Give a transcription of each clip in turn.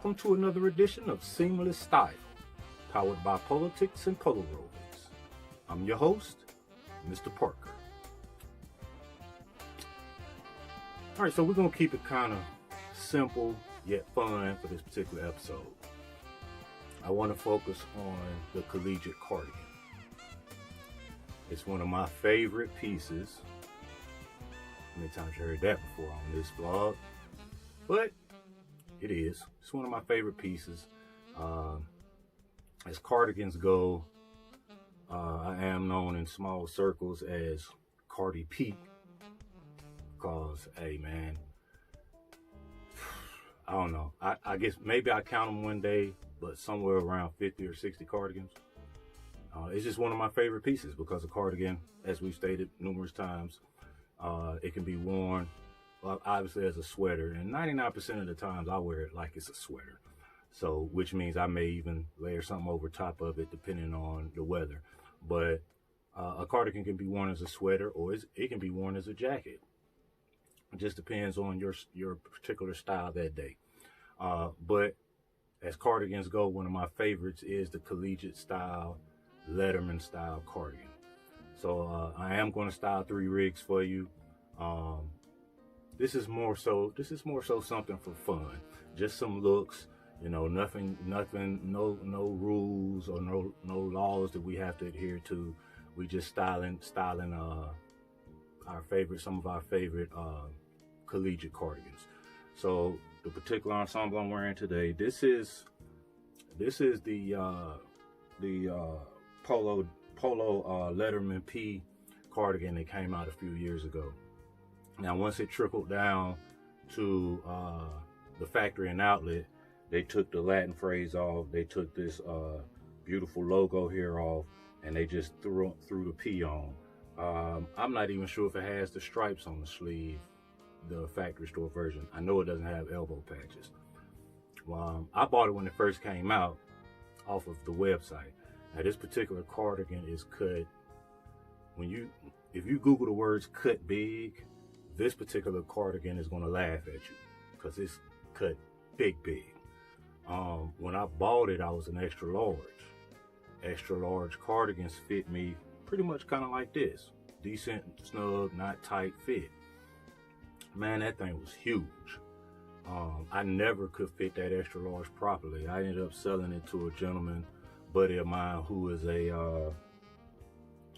Welcome to another edition of Seamless Style, powered by Politics and Polaroids. I'm your host, Mr. Parker. All right, so we're going to keep it kind of simple yet fun for this particular episode. I want to focus on the collegiate cardigan. It's one of my favorite pieces. How many times you heard that before on this vlog? But it is. It's one of my favorite pieces. As cardigans go, I am known in small circles as Cardi P. Because, hey man, I don't know. I guess maybe I count them one day, but somewhere around 50 or 60 cardigans. It's just one of my favorite pieces because a cardigan, as we've stated numerous times, it can be worn, well, obviously as a sweater, and 99% of the times I wear it like it's a sweater. So, which means I may even layer something over top of it depending on the weather. But a cardigan can be worn as a sweater, or it can be worn as a jacket. It just depends on your particular style that day. But as cardigans go, one of my favorites is the collegiate style, Letterman style cardigan. So I am going to style 3 rigs for you. This is more so something for fun, just some looks. You know, nothing, no rules or no laws that we have to adhere to. We just styling some of our favorite collegiate cardigans. So the particular ensemble I'm wearing today, this is the polo Letterman P cardigan that came out a few years ago. Now, once it trickled down to the factory and outlet, they took the Latin phrase off. They took this beautiful logo here off, and they just threw the P on. I'm not even sure if it has the stripes on the sleeve, the factory store version. I know it doesn't have elbow patches. I bought it when it first came out off of the website. Now, this particular cardigan is cut. If you Google the words "cut big," this particular cardigan is going to laugh at you because it's cut big. When I bought it, I was an extra large. Extra large cardigans fit me pretty much kind of like this. Decent, snug, not tight fit. Man, that thing was huge. I never could fit that extra large properly. I ended up selling it to a gentleman, buddy of mine, who is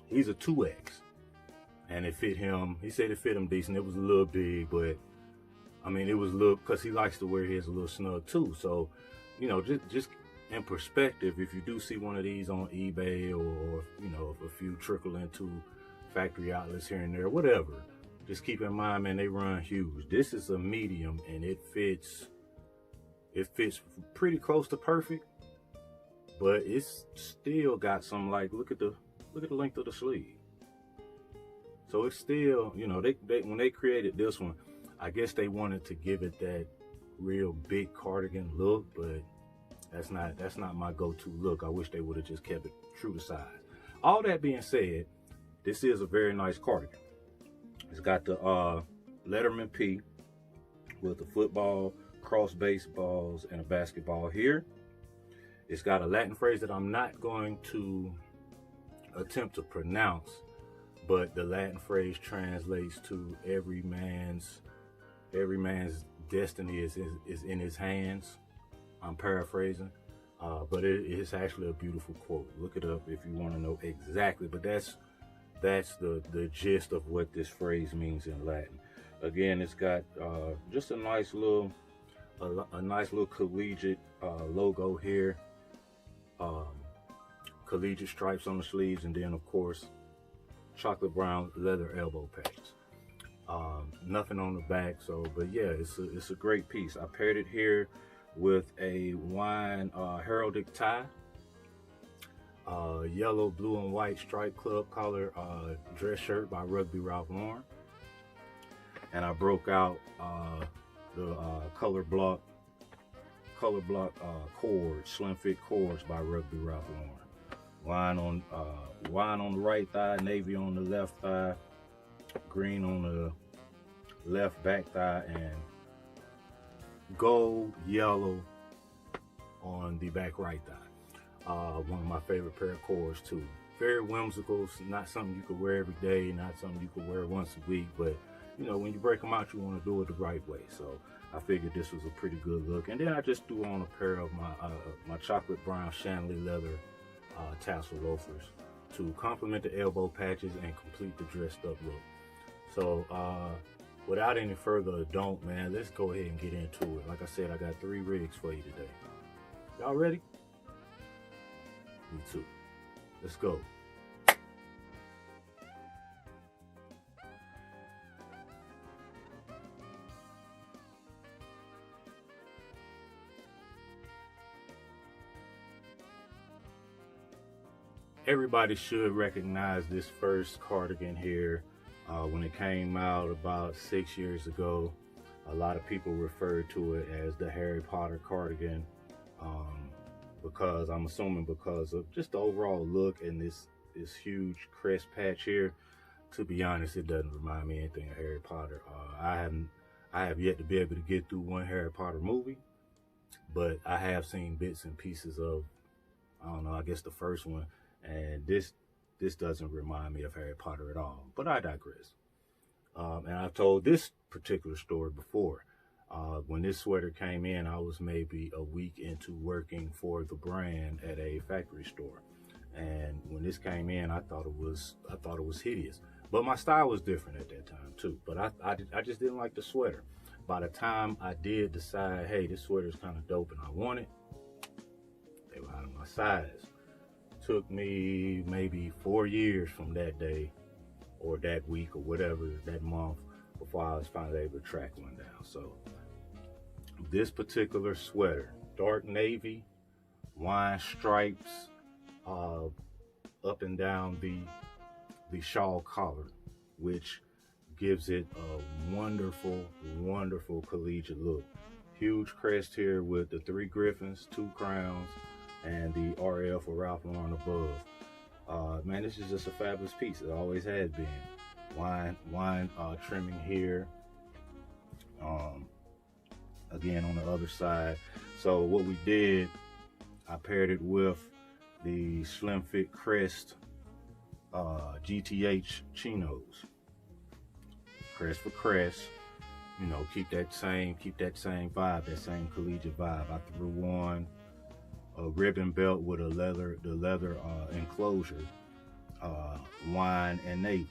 he's a 2X. And it fit him. He said it fit him decent. It was a little big, but I mean, it was a little, because he likes to wear his a little snug too. So, you know, just in perspective, if you do see one of these on eBay or you know, if a few trickle into factory outlets here and there, whatever, just keep in mind, man, they run huge. This is a medium, and it fits pretty close to perfect, but it's still got some, like, look at the length of the sleeve. So it's still, you know, they when they created this one, I guess they wanted to give it that real big cardigan look, but that's not my go-to look. I wish they would have just kept it true to size. All that being said, this is a very nice cardigan. It's got the Letterman P with the football, cross baseballs, and a basketball here. It's got a Latin phrase that I'm not going to attempt to pronounce, but the Latin phrase translates to every man's destiny is in his hands. I'm paraphrasing, but it is actually a beautiful quote. Look it up if you want to know exactly, but that's the gist of what this phrase means in Latin. Again, it's got just a nice little collegiate logo here, collegiate stripes on the sleeves, and then of course chocolate brown leather elbow patches. Nothing on the back, but yeah, it's a great piece. I paired it here with a wine heraldic tie, yellow, blue, and white striped club collar dress shirt by Rugby Ralph Lauren, and I broke out the color block cords, slim fit cords by Rugby Ralph Lauren. Wine on the right thigh, navy on the left thigh, green on the left back thigh, and gold, yellow, on the back right thigh. One of my favorite pair of cords too. Very whimsical, not something you could wear every day, not something you could wear once a week, but you know, when you break them out, you want to do it the right way. So I figured this was a pretty good look. And then I just threw on a pair of my chocolate brown chandelier leather tassel loafers to complement the elbow patches and complete the dressed up look. So without any further ado, man, let's go ahead and get into it. Like I said, I got 3 rigs for you today. Y'all ready? Me too. Let's go. Everybody should recognize this first cardigan here. When it came out about 6 years ago, a lot of people referred to it as the Harry Potter cardigan, because I'm assuming because of just the overall look and this huge crest patch here. To be honest, it doesn't remind me anything of Harry Potter. I have yet to be able to get through one Harry Potter movie, but I have seen bits and pieces of, I don't know, I guess the first one. And this doesn't remind me of Harry Potter at all, but I digress. And I've told this particular story before. When this sweater came in, I was maybe a week into working for the brand at a factory store. And when this came in, I thought it was hideous. But my style was different at that time too. But I just didn't like the sweater. By the time I did decide, hey, this sweater is kind of dope and I want it, they were out of my size. Took me maybe 4 years from that day or that week or whatever, that month, before I was finally able to track one down. So this particular sweater, dark navy, wine stripes up and down the shawl collar, which gives it a wonderful, wonderful collegiate look. Huge crest here with the 3 griffins, 2 crowns, and the RL for Ralph Lauren above. Man, this is just a fabulous piece. It always has been. Wine trimming here. Again on the other side. So what we did, I paired it with the Slim Fit Crest GTH chinos. Crest for crest. You know, keep that same vibe, that same collegiate vibe. I threw on a ribbon belt with the leather enclosure, wine and navy.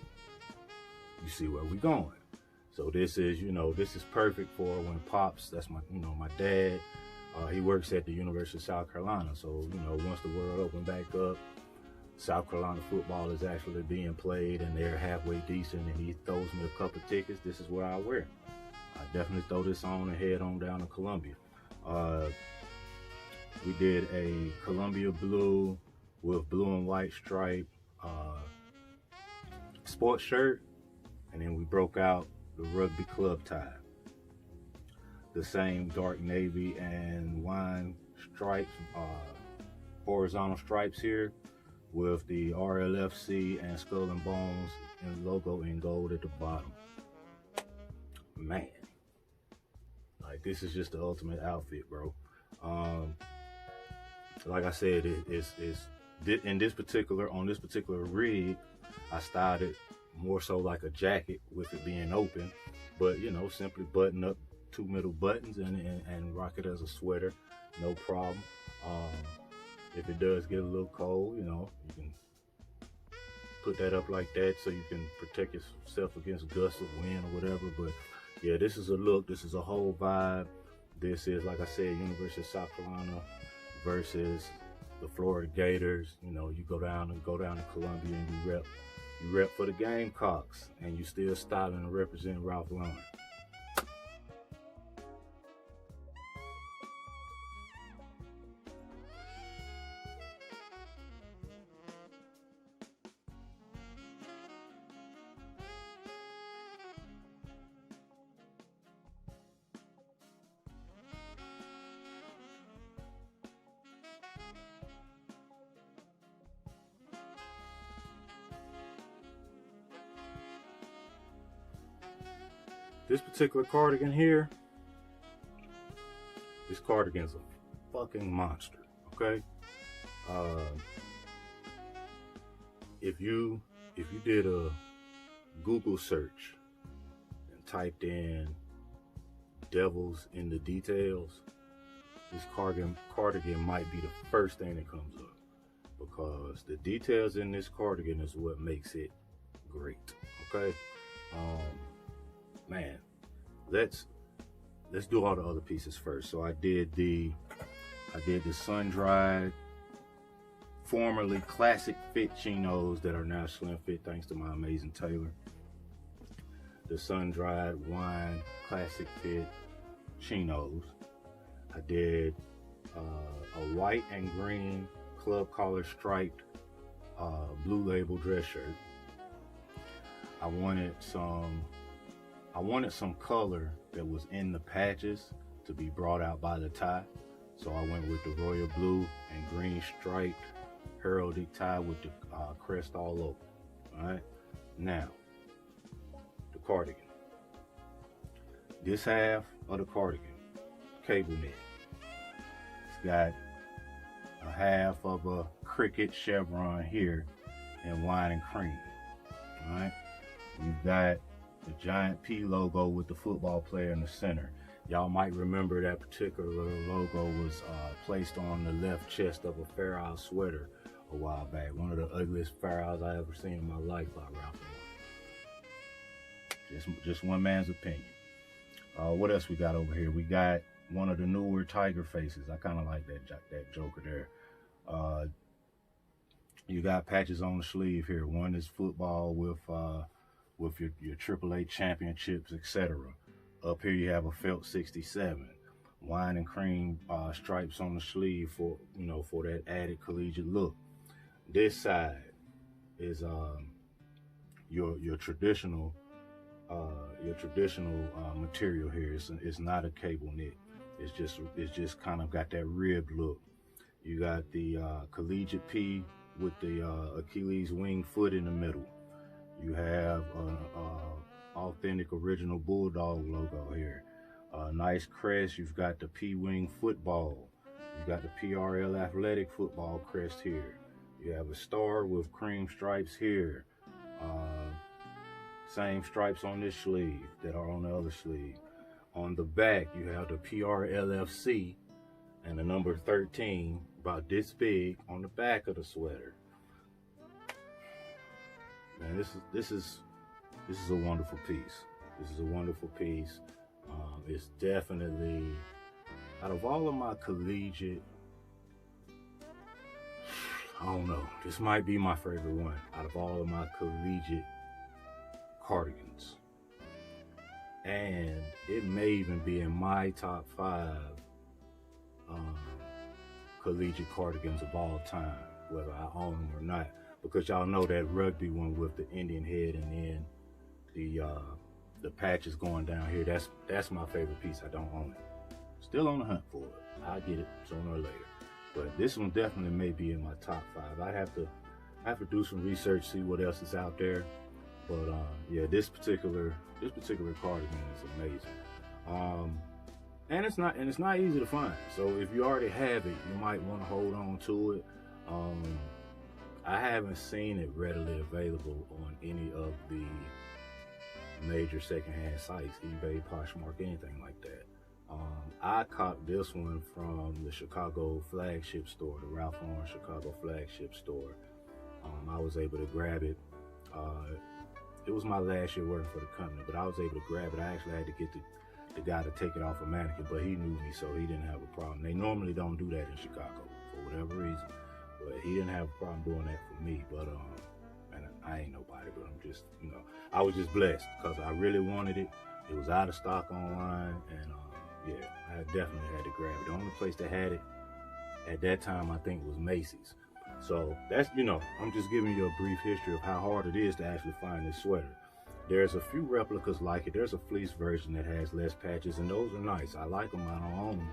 You see where we going. So this is, you know, this is perfect for when Pops, that's my, you know, my dad, he works at the University of South Carolina. So, you know, once the world opened back up, South Carolina football is actually being played and they're halfway decent, and he throws me a couple tickets. This is what I wear. I definitely throw this on and head on down to Columbia. We did a Columbia blue with blue and white stripe sports shirt, and then we broke out the rugby club tie. The same dark navy and wine stripes, horizontal stripes here with the RLFC and Skull and Bones and logo in gold at the bottom. Man, like this is just the ultimate outfit, bro. Like I said, on this particular rig, I styled it more so like a jacket with it being open, but you know, simply button up 2 middle buttons and rock it as a sweater, no problem. If it does get a little cold, you know, you can put that up like that so you can protect yourself against gusts of wind or whatever. But yeah, this is a look, this is a whole vibe. This is, like I said, University of South Carolina versus the Florida Gators. You know, you go down to Columbia and you rep for the Gamecocks, and you still styling and represent Ralph Lauren. This particular cardigan here, this cardigan's a fucking monster. Okay. If you did a Google search and typed in "devils in the details," this cardigan might be the first thing that comes up, because the details in this cardigan is what makes it great. Okay. Man, let's do all the other pieces first. So I did the sun-dried, formerly classic fit chinos that are now slim fit thanks to my amazing tailor. The sun-dried wine classic fit chinos. I did a white and green club collar striped blue label dress shirt. I wanted some color that was in the patches to be brought out by the tie. So I went with the royal blue and green striped heraldic tie with the crest all over. All right. Now, the cardigan. This half of the cardigan, cable knit. It's got a half of a cricket chevron here in wine and cream. All right. You've got the giant P logo with the football player in the center. Y'all might remember that particular logo was placed on the left chest of a Fair Isle sweater a while back. One of the ugliest Fair Isles I ever seen in my life by Ralph Lauren. Just one man's opinion. What else we got over here? We got one of the newer tiger faces. I kind of like that Joker there. You got patches on the sleeve here. One is football with your AAA championships, etc. Up here you have a felt 67, wine and cream stripes on the sleeve for that added collegiate look. This side is your traditional material here. It's not a cable knit. It's just kind of got that ribbed look. You got the collegiate P with the Achilles wing foot in the middle. You have authentic original Bulldog logo here. Nice crest. You've got the P-Wing football. You've got the PRL athletic football crest here. You have a star with cream stripes here. Same stripes on this sleeve that are on the other sleeve. On the back, you have the PRLFC and the number 13, about this big, on the back of the sweater. Man, this is a wonderful piece. This is a wonderful piece. It's definitely, out of all of my collegiate, I don't know, this might be my favorite one out of all of my collegiate cardigans. And it may even be in my top 5 collegiate cardigans of all time, whether I own them or not. Because y'all know that rugby one with the Indian head and then the patches going down here. That's my favorite piece. I don't own it. Still on the hunt for it. I'll get it sooner or later. But this one definitely may be in my top 5. I have to do some research, see what else is out there. But yeah, this particular cardigan is amazing. And it's not easy to find. So if you already have it, you might want to hold on to it. I haven't seen it readily available on any of the major secondhand sites, eBay, Poshmark, anything like that. I caught this one from the Chicago flagship store, the Ralph Lauren Chicago flagship store. I was able to grab it. It was my last year working for the company, but I was able to grab it. I actually had to get the guy to take it off a mannequin, but he knew me, so he didn't have a problem. They normally don't do that in Chicago for whatever reason, but he didn't have a problem doing that for me. But and I ain't nobody, but I'm just, I was just blessed because I really wanted it. It was out of stock online, and yeah, I definitely had to grab it. The only place that had it at that time, I think, was Macy's. So that's, I'm just giving you a brief history of how hard it is to actually find this sweater. There's a few replicas like it. There's a fleece version that has less patches, and those are nice. I like them. I don't own them,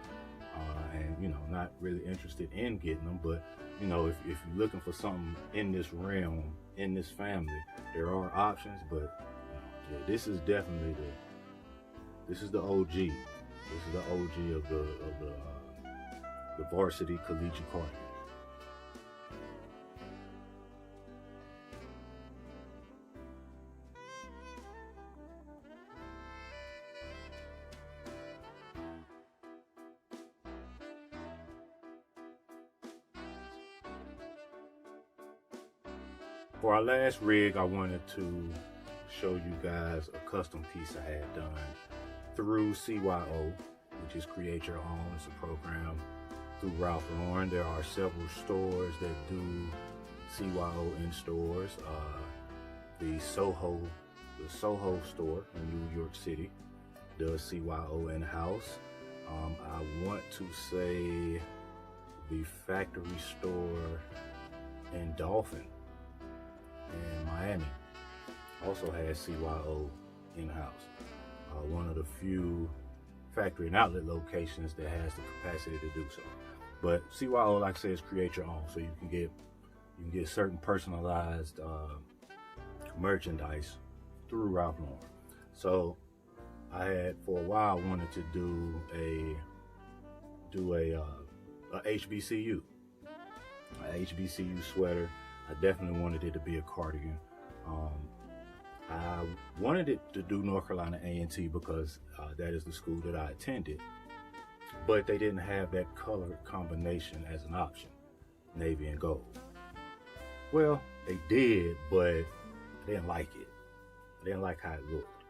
and not really interested in getting them. But if you're looking for something in this realm, in this family, there are options. But yeah, this is definitely the OG. This is the OG of the varsity collegiate cardigan. For our last rig, I wanted to show you guys a custom piece I had done through CYO, which is Create Your Own. It's a program through Ralph Lauren. There are several stores that do CYO in stores. The Soho store in New York City does CYO in-house. I want to say the factory store in Dolphin in Miami also has CYO in-house. One of the few factory and outlet locations that has the capacity to do so. But CYO, like I said, is create your own, so you can get certain personalized merchandise through Ralph Lauren. So I had for a while wanted to do a HBCU sweater. I definitely wanted it to be a cardigan. I wanted it to do North Carolina A&T because that is the school that I attended, but they didn't have that color combination as an option, navy and gold. Well, they did, but I didn't like it. I didn't like how it looked.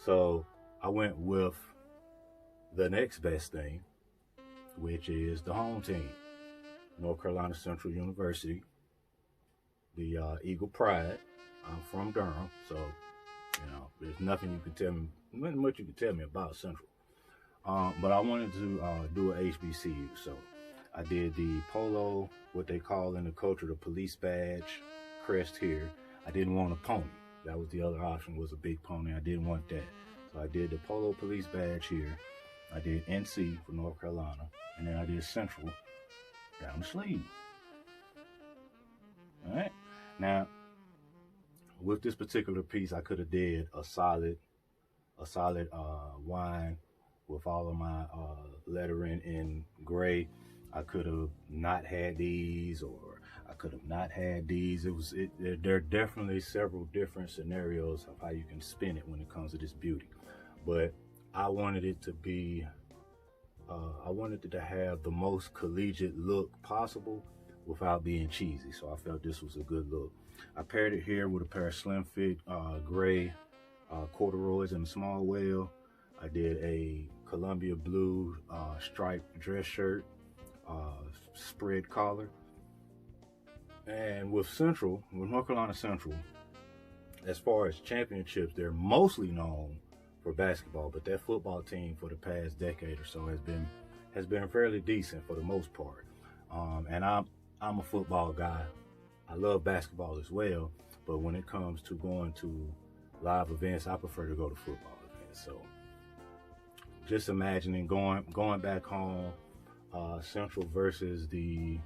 So I went with the next best thing, which is the home team, North Carolina Central University, the Eagle Pride. I'm from Durham, so there's nothing you can tell me, nothing much you can tell me about Central. But I wanted to do an HBCU, so I did the polo, what they call in the culture the police badge crest here. I didn't want a pony. That was the other option, was a big pony. I didn't want that, so I did the polo police badge here. I did NC for North Carolina, and then I did Central down the sleeve. All right, now with this particular piece, I could have did a solid wine with all of my lettering in gray. I could have not had these, or I could have not had these. There are definitely several different scenarios of how you can spin it when it comes to this beauty. But I wanted it to be, I wanted it to have the most collegiate look possible without being cheesy. So I felt this was a good look. I paired it here with a pair of slim fit gray corduroys in a small whale. I did a Columbia blue striped dress shirt, spread collar. And with North Carolina Central, as far as championships, they're mostly known for basketball, but that football team for the past decade or so has been fairly decent for the most part. And I'm a football guy. I love basketball as well, but when it comes to going to live events, I prefer to go to football events. So just imagining going back home, Central versus the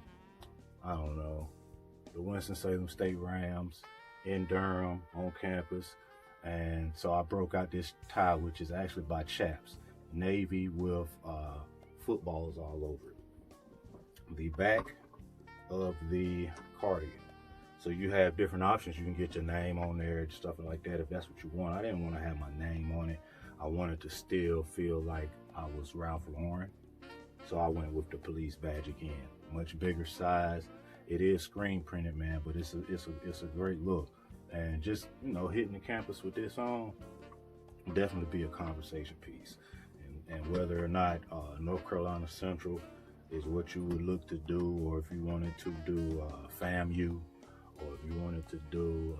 Winston-Salem State Rams in Durham on campus. And so I broke out this tie, which is actually by Chaps, navy with footballs all over it. The back of the cardigan. So you have different options. You can get your name on there and stuff like that if that's what you want. I didn't want to have my name on it. I wanted to still feel like I was Ralph Lauren. So I went with the police badge again. Much bigger size. It is screen printed, man, but it's a great look. And just, hitting the campus with this on will definitely be a conversation piece. And whether or not North Carolina Central is what you would look to do, or if you wanted to do FAMU, or if you wanted to do,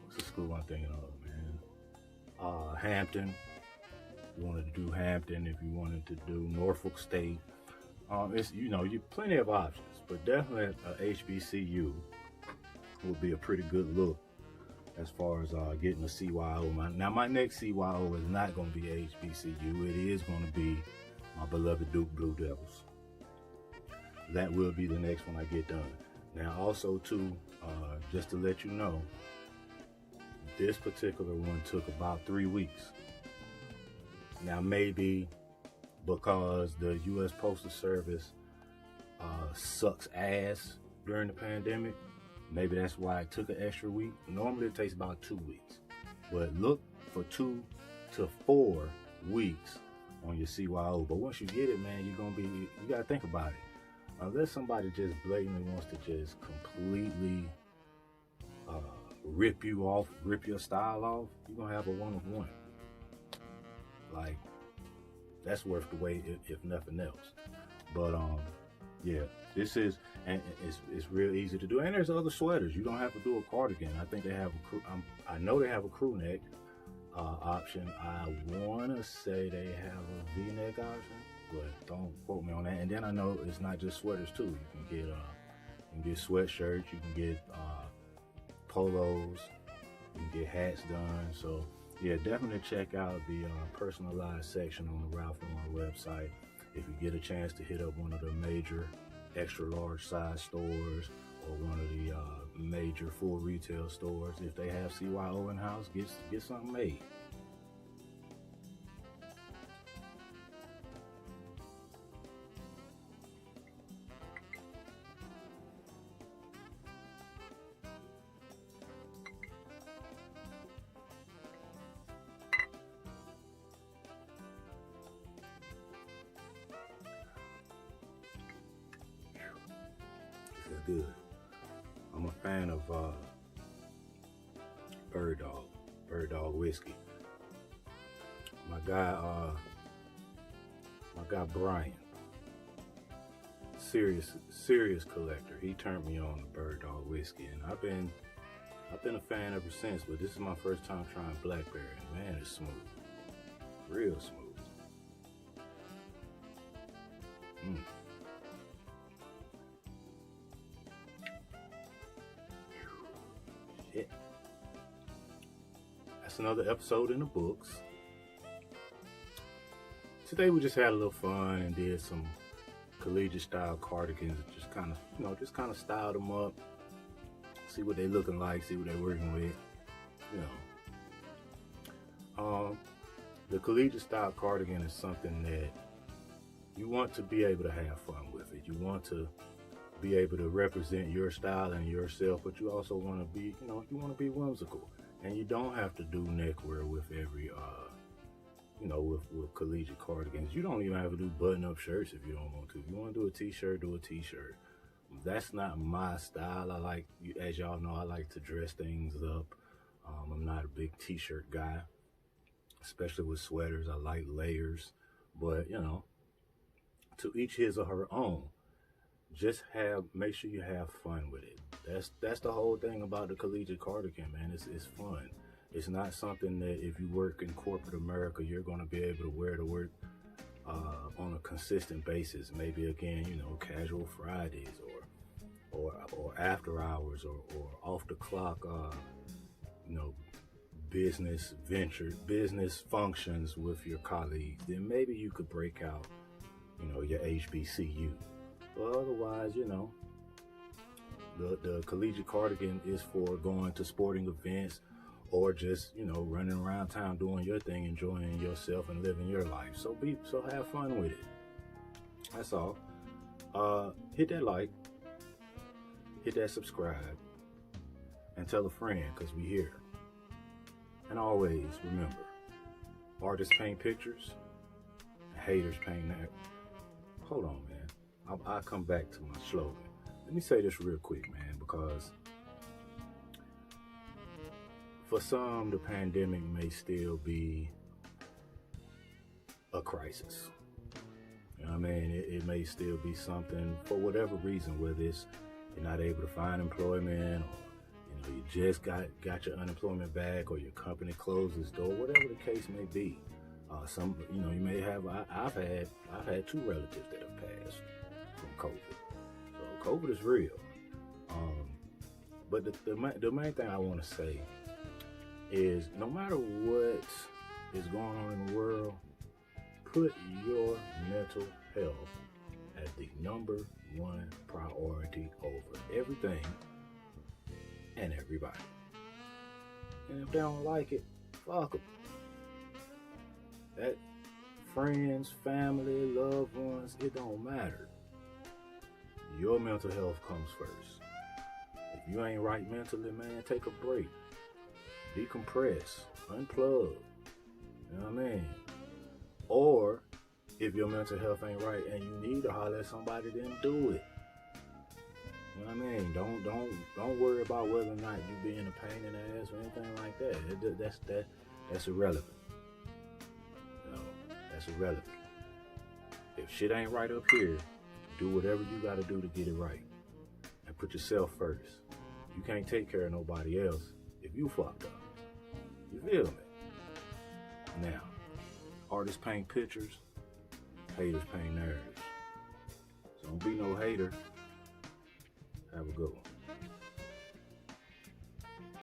what's the school I'm thinking of, man? Hampton. If you wanted to do Hampton, if you wanted to do Norfolk State, it's, you plenty of options, but definitely a HBCU would be a pretty good look as far as getting a CYO. Now my next CYO is not going to be HBCU. It is going to be my beloved Duke Blue Devils. That will be the next one I get done. Now also too, just to let you know, this particular one took about 3 weeks. Now maybe because the U.S. Postal Service sucks ass during the pandemic. Maybe that's why it took an extra week. Normally it takes about 2 weeks, but look for 2 to 4 weeks on your CYO. But once you get it, man, you gotta think about it. Unless somebody just blatantly wants to just completely rip you off, rip your style off, you're gonna have a one-of-one. Like, that's worth the wait, if nothing else. But yeah, this is, and it's real easy to do. And there's other sweaters. You don't have to do a cardigan. I think they have a crew. I know they have a crew neck option. I want to say they have a V-neck option, but don't quote me on that. And then I know it's not just sweaters too. You can get sweatshirts. You can get polos. You can get hats done. So yeah, definitely check out the personalized section on the Ralph Lauren website. If you get a chance to hit up one of the major extra large size stores or one of the major full retail stores, if they have CYO in house, get something made. Good. I'm a fan of Bird Dog whiskey. My guy Brian, serious collector. He turned me on to Bird Dog whiskey, and I've been a fan ever since. But this is my first time trying blackberry, and man, it's smooth, real smooth. Shit. That's another episode in the books. Today we just had a little fun and did some collegiate style cardigans. Just kind of styled them up, see what they looking like, see what they're working with. The collegiate style cardigan is something that you want to be able to have fun with it. You want to be able to represent your style and yourself, but you also want to be, you want to be whimsical. And you don't have to do neckwear with every, with collegiate cardigans. You don't even have to do button-up shirts if you don't want to. If you want to do a t-shirt, do a t-shirt. That's not my style. As y'all know, I like to dress things up. I'm not a big t-shirt guy, especially with sweaters. I like layers, but to each his or her own. Just make sure you have fun with it. That's the whole thing about the collegiate cardigan, man. It's fun. It's not something that if you work in corporate America, you're going to be able to wear to work on a consistent basis. Maybe again, casual Fridays or after hours or off the clock, business functions with your colleagues. Then maybe you could break out, your HBCU. But otherwise, the collegiate cardigan is for going to sporting events or just, running around town doing your thing, enjoying yourself and living your life. So have fun with it. That's all. Hit that like, hit that subscribe, and tell a friend, because we here. And always remember, artists paint pictures, haters paint that. Hold on, man. I'll come back to my slogan. Let me say this real quick, man, because for some, the pandemic may still be a crisis. You know what I mean? It may still be something, for whatever reason, whether it's you're not able to find employment, or you just got your unemployment back, or your company closed its door, whatever the case may be. You may have. I've had 2 relatives that have passed from COVID. So COVID is real. But the main thing I want to say is, no matter what is going on in the world, put your mental health as the #1 priority over everything and everybody. And if they don't like it, fuck them. friends, family, loved ones, it don't matter. Your mental health comes first. If you ain't right mentally, man, take a break. Decompress. Unplug. You know what I mean? Or if your mental health ain't right and you need to holler at somebody, then do it. You know what I mean? Don't worry about whether or not you being a pain in the ass or anything like that. That's irrelevant. You know, that's irrelevant. If shit ain't right up here, do whatever you gotta do to get it right. And put yourself first. You can't take care of nobody else if you fucked up. You feel me? Now, artists paint pictures, haters paint narratives. So don't be no hater. Have a good one.